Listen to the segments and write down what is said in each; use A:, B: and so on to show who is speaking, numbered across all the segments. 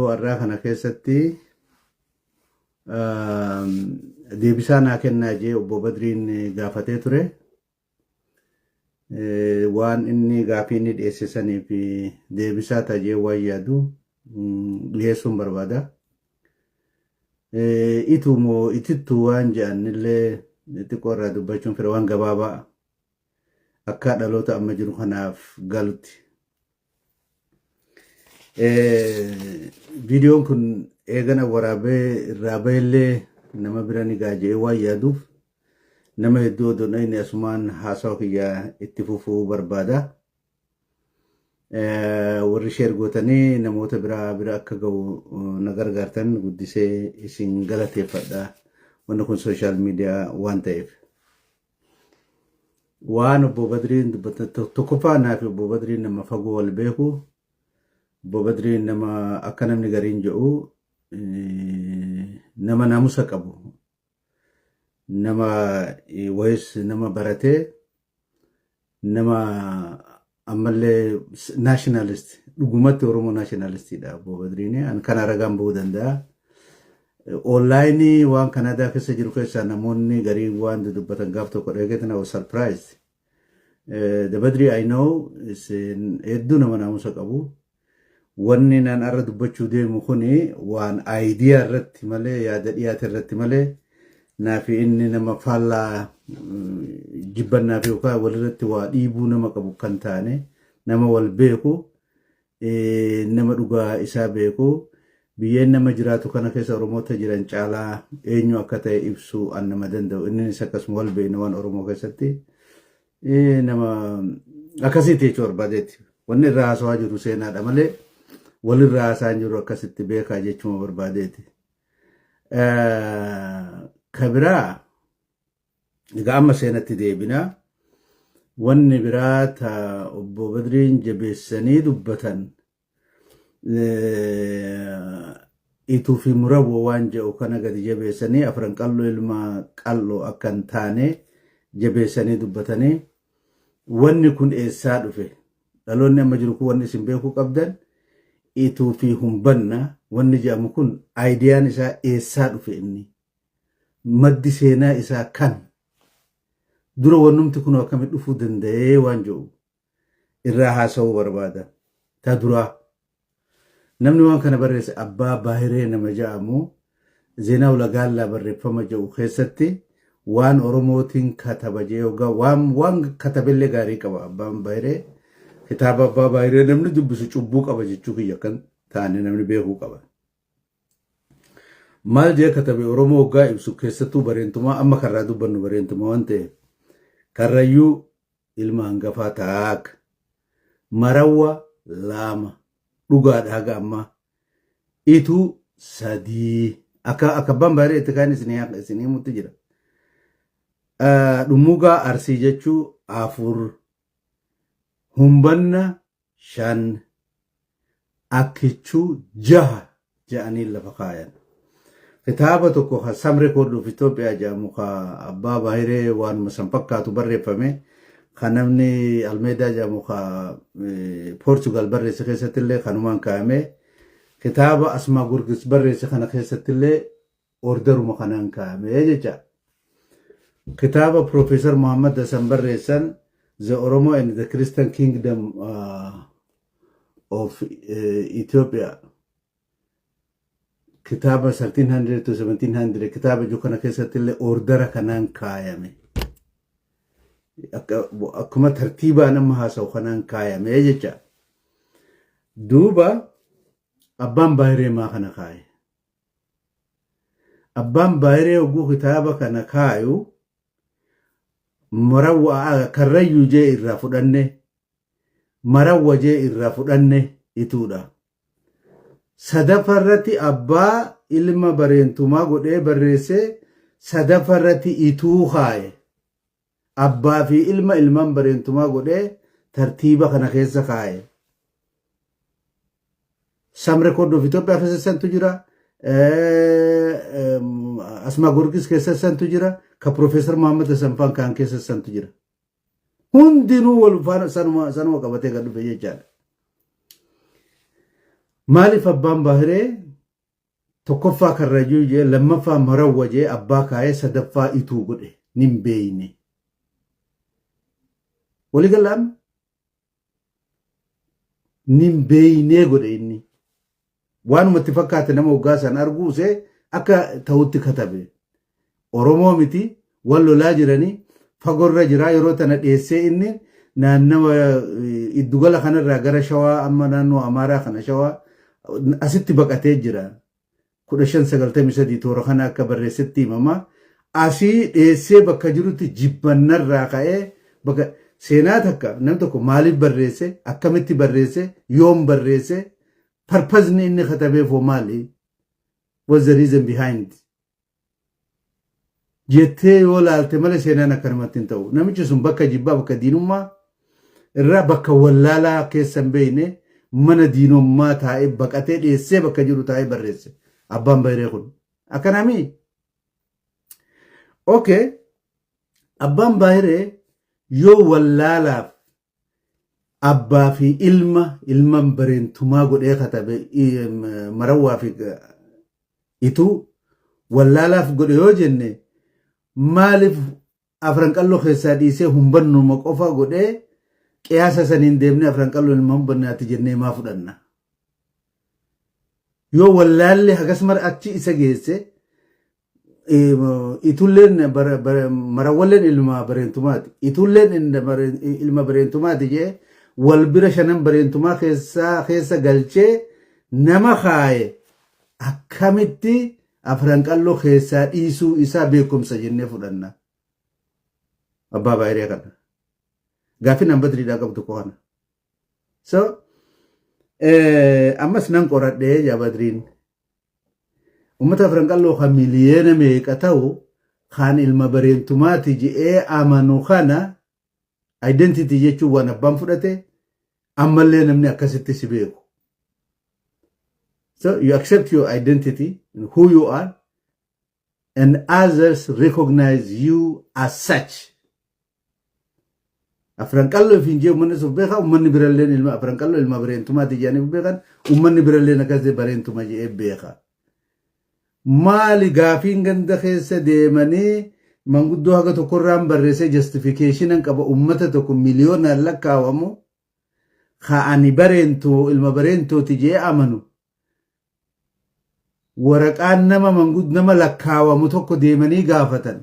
A: viidiyoo irraa kana keessatti deebisaa naa kennaa jee obbo Badriin gaafatee ture. Waan inni gaafii inni dhiyeessisanii fi deebisaa tajee waan yaadu dhiyeessuun barbaada. Itumoo itittuu waan jedhanillee xiqqoo irraa dubbachuun fira waan gabaabaa akka dhaloota amma jiru kanaaf galutti. Viidiyoon kun eegana waraabee irraa bahellee nama bira ni gaajee waan yaaduuf nama hedduu odoon inni asumaan haasawa kiyyaa itti fufuu barbaada. Warri sheer gootanii namoota bira akka ga'u na gargaartan guddisee isin galateeffadha. Wanni kun sooshaal miidiyaa waan ta'eef. Waan obbo Badriin tokkoffaa naaf obbo Badriin nama fagoo wal beeku. Obbo Badriin nama akka namni gariin jedhu nama naamusa qabu. Nama wayis nama baratee nama ammallee nationalist dhugumatti Oromoo nationalistidha obbo Badriin. An kana ragaan bahuu danda'a. Online waan Kanaadaa keessa jiru keessa namoonni garii waan dubbatan gaaf tokko dhageetan I was surprised. The Badri I know is hedduu nama naamusa qabu. Wanni naan arra dubbachuu deemu kuni waan idea irratti malee yaada dhiyaate irratti malee naafi inni nama faallaa jibbannaa fi yookaan walirratti waa dhiibuu nama qabu kan taane nama wal beeku nama dhugaa isaa beeku biyyeen nama jiraatu kana keessa Oromoota jiran caalaa eenyu akka ta'e ibsuu an nama danda'u innis akkasuma wal beekna waan Oromoo keessatti nama akkasitti jechuu barbaadeetti wanni irraa haasawaa jiru seenaadha malee walirraa haasaan jiru akkasitti beekaa jechuma barbaadeetti. Kabiraa egaa amma seenatti deebina wanni biraa ta obbo Badriin jabeessanii dubbatan ituu fi muraboo waan jedhu kana gadi jabeessanii afran qalloo ilma qalloo akka hin taane jabeessanii dubbatanii wanni kun eessaa dhufe dhaloonni amma jiru kun wanni isin beekuu qabdan ituu fi humbanna wanni jedhamu kun aayidiyaan isaa eessaa dhufe inni maddi seenaa isaa kan dura wannumti kun akkamitti dhufuu danda'ee waan jedhu irraa haasawuu barbaada. Ta duraa namni waan kana barreesse Abbaa Baahiree nama jedhamu Zeenaa Ulagaallaa barreeffama jedhu keessatti waan Oromootiin kataba jedhu waan katabellee gaarii qaba Abbaan Baahiree. Kitaaba Abbaa Baahiree namni dubbisu cubbuu qaba jechuu kiyya kan taane namni beekuu qaba. Maal jee katabe Oromoo waggaa ibsu keessattuu bareentumaa amma karraa dubbannu bareentumaa waan ta'eef karrayyuu ilma hangafaa taak marawwa lama dhugaadha haga amma ituu sadii akka Abbaan Baahiree itti kaan isinii mutti jira. Dhumugaa Arsii jechuu afur humbanna shan akkichuu jaha jedhanii lafa kaayan. Kitaaba tokko Some Record of Ethiopia jedhamu Abbaa Baahiree waan masan fakkaatu barreeffame kan namni Almeedaa jedhamu Portugal barreesse keessatti illee kanumaan kaa'ame kitaaba Asmaa Gurgis barreesse kana keessatti illee orderuma kanaan kaa'ame jecha. Kitaaba Professor Muhammad Hassan barreessan The Oromo and the Christian Kingdom of Ethiopia. Kitaaba 1300 to 1700 kitaaba jukana keessatti illee ordera kanaan kaayame. Akkuma tartiibaa nama haasawu kanaan kaayame jecha. Duuba Abbaan Baahiree maa kana kaaye. Abbaan Baahiree oguu kitaaba kana kaayu marawwa karrayyuu jee irraa fudhanne marawwa jee irraa fudhanne ituudha. Sadafarratti abbaa ilma bareentumaa godhee barreesse sadafarratti ituu kaaye. Abbaa fi ilmaan bareentumaa godhee tartiiba kana keessa kaaye. Some Record of Ethiopia keessatti jira. Asmaa Gurgis keessatti jira. Ka Professor Muhammad Hassan kan keessatti jira. Hundinuu wal faana sanuma qabatee gad dhufe jechaadha. maaliif abbaan baahiree tokkoffaa karrayyuu jee lammaffaa marawwa jee abbaa kaayee sadaffaa ituu godhe nin beeyne walii galaan nin beeynee godhe inni waanumatti fakkaate nama hoggaasan arguuse akka ta'utti katabe oromoo miti wal lolaa jiranii fagorra jira yeroo tana dhiyeessee inni naannawa iddugala kanarraa gara shawaa amma naannoo amaaraa kana shawaa asitti baqatee jira 1593 toora kana akka barreessetti himama asii dhiyeessee bakka jirutti jibbannarraa ka'ee bakka seenaa takka namni tokko maaliif barreesse akkamitti barreesse yoom barreesse purpose inni katabeef hoo maali what's the reason behind jettee yoo laalte malee seenaan akkanumatti hin ta'u namichi sun bakka jibbaa bakka diinummaa irraa bakka wallaalaa keessa hin beeyne mana diinummaa taa'ee baqatee dhiyeessee bakka jiru taa'ee barreesse abbaan baahiree kun akkanami okay abbaan baahiree yoo wallaalaaf abbaa fi ilma bareentumaa godhee katabe marawwaa fi ituu wallaalaaf godhe yoo jenne maaliif afran qalloo keessaa dhiisee humbannuma qofa godhee qiyaasa saniin deemnee afran qalloo ilma humbannaati jennee maa fudhanna yoo wallaalle hagas mara achi isa geesse itulleen marawwalleen ilma bareentumaati itulleen ilma bareentumaati jee wal bira shanan bareentumaa keessa galchee nama kaaye akkamitti afran qalloo keessaa dhiisuu isaa beekumsa jennee fudhanna abbaa baahiree kana gaafii nan badriidhaa qabdu koana so ammas nan qoradhee yaa badriin ummata afran qalloo kan miliyeena meeqa ta'u kan ilma bareentumaati je'ee amanu kana identity jechuun waan abbaan fudhate ammallee namni akkasitti si beeku so you accept your identity and who you are and others recognize you as such afran qalloo fi injee ummanni suuf beeka ummanni biralleen ilma afran qalloo ilma bareentumaati jedhanii beekan ummanni biralleen akkasii bareentuma jedhee beeka maali gaafiin ganda keessa deemanii manguddoo haga tokkorraan barreessee justificationan qaba ummata tokko miliyoonaan lakkaawamu ka'ani bareentuu ilma bareentooti jee amanu waraqaan nama lakkaawamu tokko deemanii gaafatan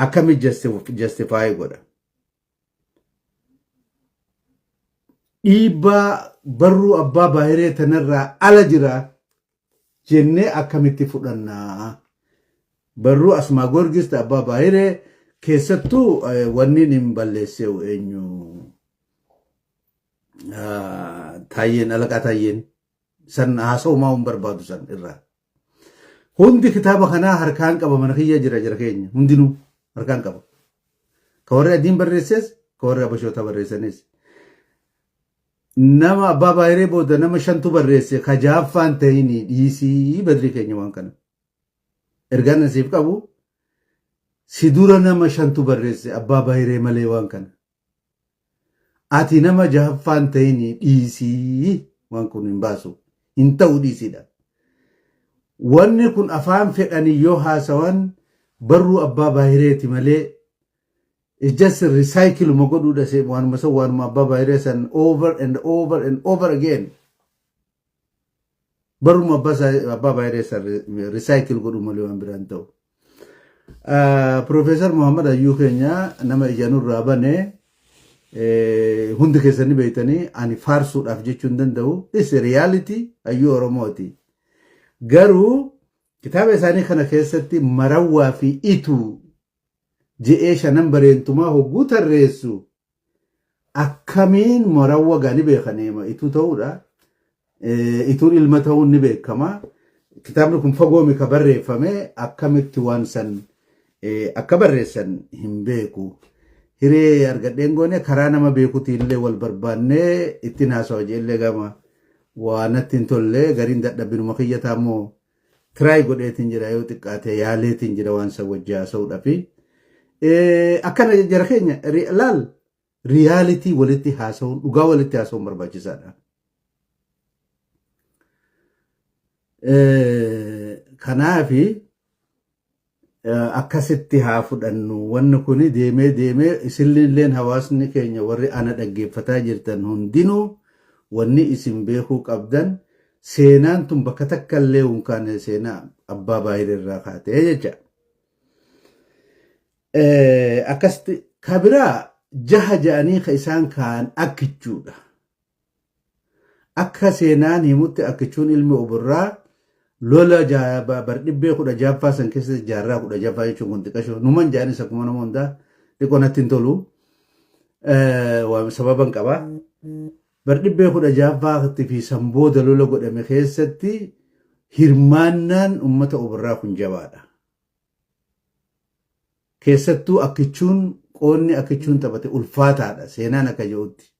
A: akkami justify godha dhiibbaa barruu abbaa baahiree tanarraa ala jira jennee akkamitti fudhannaa barruu asmaa gorgis abbaa baahiree keessattuu wanni hin balleessee eenyu taayyeen alaqaa taayyeen san haasa'umaa hin barbaadu san irraa hundi kitaaba kanaa harkaan qaba mana kiyya jira keenya hundinuu harkaan qaba ka warri adiin barreesses ka warri abashoota barreessanis nama abbaa baahiree booda nama shantu barreesse ka jaaffaan ta'ini dhiisii badrii keenya waan kana ergaan nasiif qabu si dura nama shantu barreesse abbaa baahiree malee waan kana ati nama jaaffaan ta'ini dhiisii waan kun hin baasu hin ta'u dhiisiidha wanni kun afaan fedhanii yoo haasawan barruu abbaa baahireeti malee it's just a recycle mogodu da se one ma baba ires and over again baru baba ires recycle godu mali wan biranto professor muhammad ayu kenya nama ijanur rabane hundi kesani beitani ani farsu daf jechun dandau is reality ayu oromoti garu kitabe sani kana kesatti marawa fi itu je'ee shanan bareentumaa hogguu tarreessu akkamiin marawwa gani beekaneema ituu ta'uudha ituun ilma ta'uun ni beekama kitaabni kun fagoomi ka barreeffame akkamitti waan san akka barreessan hin beeku hiree argadheen goone karaa nama beekuti illee wal barbaannee ittiin haasawa jeellee gama waanatti hin tollee gariin dadhabinuma kiyyataa immoo tiraay godheetiin jira yoo xiqqaate yaaleetiin jira waan san wajjii haasa'uudhafi akkana jara keenya laal reality walitti haasa'uun dhugaa walitti haasa'uun barbaachisaadha Kanaafi akkasitti haa fudhannu wanni kun deemee isinilleen hawaasni keenya warri ana dhaggeeffataa jirtan hundinuu wanni isin beekuu qabdan seenaan tun bakka takka illee unkaan seenaa abbaa baay'ee irraa kaatee jecha. Akkasitti kabiraa jaha ja'anii ka isaan kaan akkichuudha. Akka seenaan himutti akkichuun ilmi oburraa lola bardhibbee 16 san keessatti jaarraa 16 jechuun kun xiqqashoo numan jaanis akkuma nama hundaa xiqqoo natti hin tolu waan sababan qaba. Bardhibbee 16 fi sambooda lola godhame keessatti hirmaannaan ummata oburraa kun jabaadha. Keessattuu akkichuun qoonni akkichuun taphate ulfaataadha seenaan akka jedhutti.